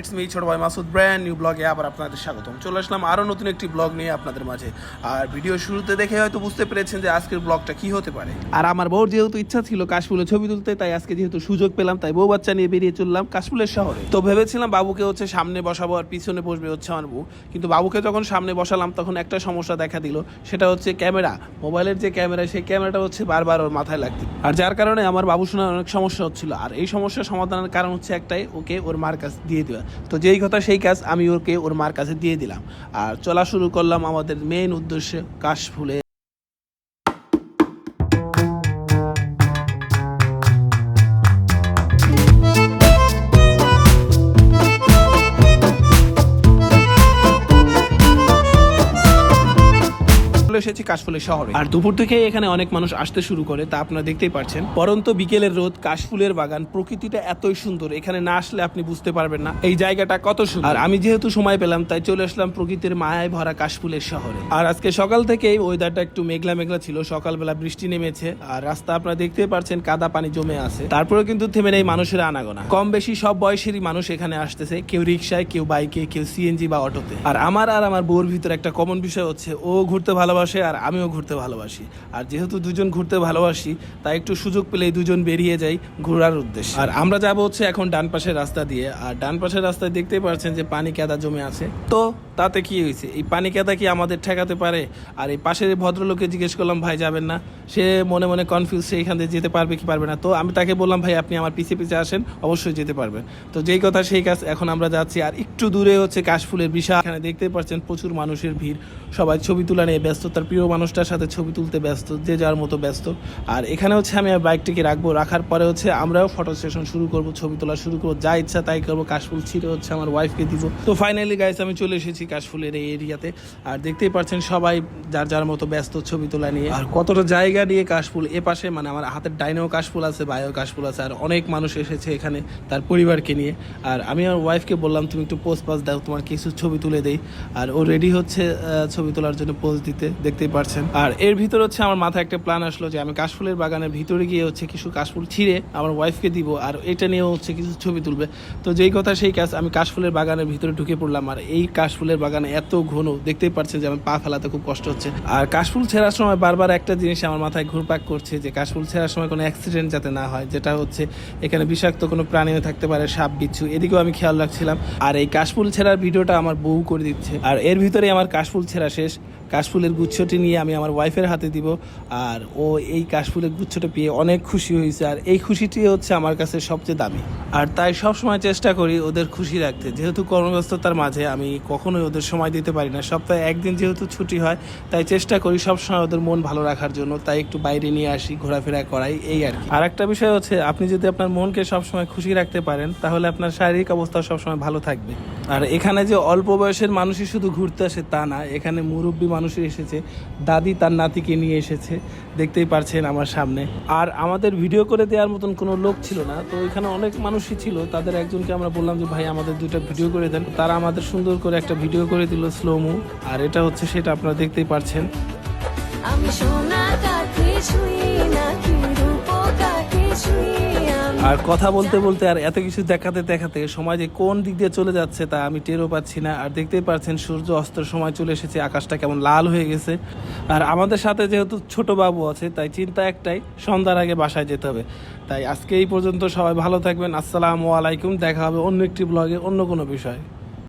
It's me ছোট ভাই Masud, brand new ব্লগে আবার আপনাদের স্বাগতম। চলে আসলাম আরও নতুন একটি ব্লগ নিয়ে আপনাদের মাঝে। আর ভিডিও শুরুতে দেখে হয়তো বুঝতে পেরেছেন যে আজকের ব্লগটা কি হতে পারে। আর আমার বউর যেহেতু ইচ্ছা ছিল কাশফুলে ছবি তুলতে, তাই আজকে যেহেতু সুযোগ পেলাম তাই বউ বাচ্চা নিয়ে বেরিয়ে চললাম কাশফুলের শহরে। তো ভেবেছিলাম বাবুকে হচ্ছে সামনে বসাবো আর পিছনে বসবে হচ্ছে আমার বউ, কিন্তু বাবুকে যখন সামনে বসালাম তখন একটা সমস্যা দেখা দিল, সেটা হচ্ছে ক্যামেরা। মোবাইলের যে ক্যামেরা, সেই ক্যামেরাটা হচ্ছে বারবার ওর মাথায় লাগতো, আর যার কারণে আমার বাবু শোনার অনেক সমস্যা হচ্ছিল। আর এই সমস্যার সমাধানের কারণ হচ্ছে একটাই, ওকে ওর মার কাছে দিয়ে দেওয়া। তো যেই কথা সেই কাজ, আমি ওকে ওর মার কাছে দিয়ে দিলাম আর চলা শুরু করলাম আমাদের মেইন উদ্দেশ্যে, কাশফুলে। এসেছি কাশফুলের শহরে, আর দুপুর থেকে এখানে অনেক মানুষ আসতে শুরু করে, তা আপনারা দেখতেই পাচ্ছেন। পরন্ত বিকেলের রোদ, কাশফুলের বাগান, প্রকৃতিটা এতই সুন্দর, এখানে না আসলে আপনি বুঝতে পারবেন না এই জায়গাটা কত সুন্দর। আর আমি যেহেতু সময় পেলাম তাই চলে আসলাম প্রকৃতির মায়ায় ভরা কাশফুলের শহরে। আর আজকে সকাল থেকেই ওয়েদারটা একটু মেঘলা মেঘলা ছিল, সকালবেলা বৃষ্টি নেমেছে আর রাস্তা আপনারা দেখতেই পাচ্ছেন কাদা পানি জমে আছে। তারপরেও কিন্তু থেমে নেই মানুষের আনাগোনা, কম বেশি সব বয়সেরই মানুষ এখানে আসতেছে, কেউ রিক্সায়, কেউ বাইকে, কেউ সিএনজি বা অটোতে। আর আমার বউর ভিতরে একটা কমন বিষয় হচ্ছে, ও ঘুরতে ভালোবাসে আর আমিও ঘুরতে ভালোবাসি। আর যেহেতু দুজন ঘুরতে ভালোবাসি তাই একটু সুযোগ পেলেই দুজন বেরিয়ে যাই ঘোরার উদ্দেশ্যে। আর আমরা যাবো হচ্ছে এখন ডান পাশের রাস্তা দিয়ে, আর ডান পাশের রাস্তায় দেখতেই পাচ্ছেন যে পানি কাদা জমে আছে। তো তাতে কি হয়েছে, এই পানি কাদা কি আমাদের ঠেকাতে পারে? আর এই পাশের ভদ্রলোককে জিজ্ঞেস করলাম, ভাই যাবেন না? সে মনে মনে কনফিউজ, সে এখান থেকে যেতে পারবে কি পারবে না। তো আমি তাকে বললাম, ভাই আপনি আমার পিছে পিছে আসেন, অবশ্যই যেতে পারবেন। তো যেই কথা সেই কাজ, এখন আমরা যাচ্ছি। আর একটু দূরে হচ্ছে কাশফুলের বিশাল, এখানে দেখতেই পাচ্ছেন প্রচুর মানুষের ভিড়, সবাই ছবি তোলা নিয়ে ব্যস্ত, তার প্রিয় মানুষটার সাথে ছবি তুলতে ব্যস্ত, যে যার মতো ব্যস্ত। আর এখানে হচ্ছে আমি আর বাইকটিকে রাখবো, রাখার পরে হচ্ছে আমরাও ফটো সেশন শুরু করব, ছবি তোলা শুরু করবো, যা ইচ্ছা তাই করবো। কাশফুল ছিঁড়ে হচ্ছে আমার ওয়াইফকে দিব। তো ফাইনালি গাইস আমি চলে এসেছি কাশফুলের এই এরিয়াতে, আর দেখতেই পাচ্ছেন সবাই যার যার মতো ব্যস্ত ছবি তোলা নিয়ে। আর কতটা জায়গা নিয়ে কাশফুল, এ পাশে মানে আমার হাতের ডাইনেও কাশফুল আছে, বায়েও কাশফুল আছে, আর অনেক মানুষ এসেছে এখানে তার পরিবারকে নিয়ে। আর আমি আমার ওয়াইফকে বললাম, তুমি একটু পোজ পাস দাও, তোমার কিছু ছবি তুলে দেই। আর ও রেডি হচ্ছে ছবি তোলার জন্য পোজ দিতে, দেখতেই পাচ্ছেন। আর এর ভিতর হচ্ছে আমার মাথায় একটা প্ল্যান আসলো যে আমি কাশফুলের বাগানের ভিতরে গিয়ে হচ্ছে কিছু কাশফুল ছিঁড়ে আমার ওয়াইফকে দিব, আর এটা নিয়েও হচ্ছে কিছু ছবি তুলবে। তো যেই কথা সেই কাজ, আমি কাশফুলের বাগানের ভিতরে ঢুকে পড়লাম। আর এই কাশফুলের বাগানে এত ঘন, দেখতেই পাচ্ছেন যে আমি পা ফেলাতে খুব কষ্ট হচ্ছে। আর কাশফুল ছেঁড়ার সময় বারবার একটা জিনিস আমার মাথায় ঘুরপাক করছে, যে কাশফুল ছেঁড়ার সময় কোনো অ্যাক্সিডেন্ট যাতে না হয়, যেটা হচ্ছে এখানে বিষাক্ত কোনো প্রাণীও থাকতে পারে, সাপ বিচ্ছু, এদিকেও আমি খেয়াল রাখছিলাম। আর এই কাশফুল ছেঁড়ার ভিডিওটা আমার বউ করে দিচ্ছে। আর এর ভিতরে আমার কাশফুল ছেঁড়া শেষ, কাশফুলের গুচ্ছটি নিয়ে আমি আমার ওয়াইফের হাতে দিব। আর ও এই কাশফুলের গুচ্ছটা পেয়ে অনেক খুশি হয়েছে, আর এই খুশিটি হচ্ছে আমার কাছে সবচেয়ে দামি। আর তাই সব সময় চেষ্টা করি ওদের খুশি রাখতে, যেহেতু কর্মব্যস্ততার মাঝে আমি কখনোই ওদের সময় দিতে পারি না। সপ্তাহে একদিন যেহেতু ছুটি হয়, তাই চেষ্টা করি সবসময় ওদের মন ভালো রাখার জন্য, তাই একটু বাইরে নিয়ে আসি, ঘোরাফেরা করাই, এই আর কি। আর একটা বিষয় হচ্ছে, আপনি যদি আপনার মনকে সবসময় খুশি রাখতে পারেন তাহলে আপনার শারীরিক অবস্থা সবসময় ভালো থাকবে। আর এখানে যে অল্প বয়সের মানুষই শুধু ঘুরতে আসে তা না, এখানে মুরব্বী মানুষই এসেছে, দাদি তার নাতিকে নিয়ে এসেছে, দেখতেই পারছেন আমার সামনে। আর আমাদের ভিডিও করে দেওয়ার মতন কোনো লোক ছিল না, তো এখানে অনেক মানুষই ছিল, তাদের একজনকে আমরা বললাম যে ভাই আমাদের দুইটা ভিডিও করে দেন। তারা আমাদের সুন্দর করে একটা ভিডিও করে দিল স্লোমো, আর এটা হচ্ছে সেটা আপনারা দেখতেই পারছেন। আমি সোনা কাকে ছুঁই নাকি রূপ কাকে ছুঁই। আর কথা বলতে বলতে আর এত কিছু দেখাতে দেখাতে সময় যে কোন দিক দিয়ে চলে যাচ্ছে তা আমি টেরও পাচ্ছি না। আর দেখতেই পাচ্ছেন সূর্য অস্তের সময় চলে এসেছে, আকাশটা কেমন লাল হয়ে গেছে। আর আমাদের সাথে যেহেতু ছোট বাবু আছে, তাই চিন্তা একটাই, সন্ধ্যার আগে বাসায় যেতে হবে। তাই আজকে এই পর্যন্ত, সবাই ভালো থাকবেন, আসসালামু আলাইকুম। দেখা হবে অন্য একটি ব্লগে অন্য কোনো বিষয়।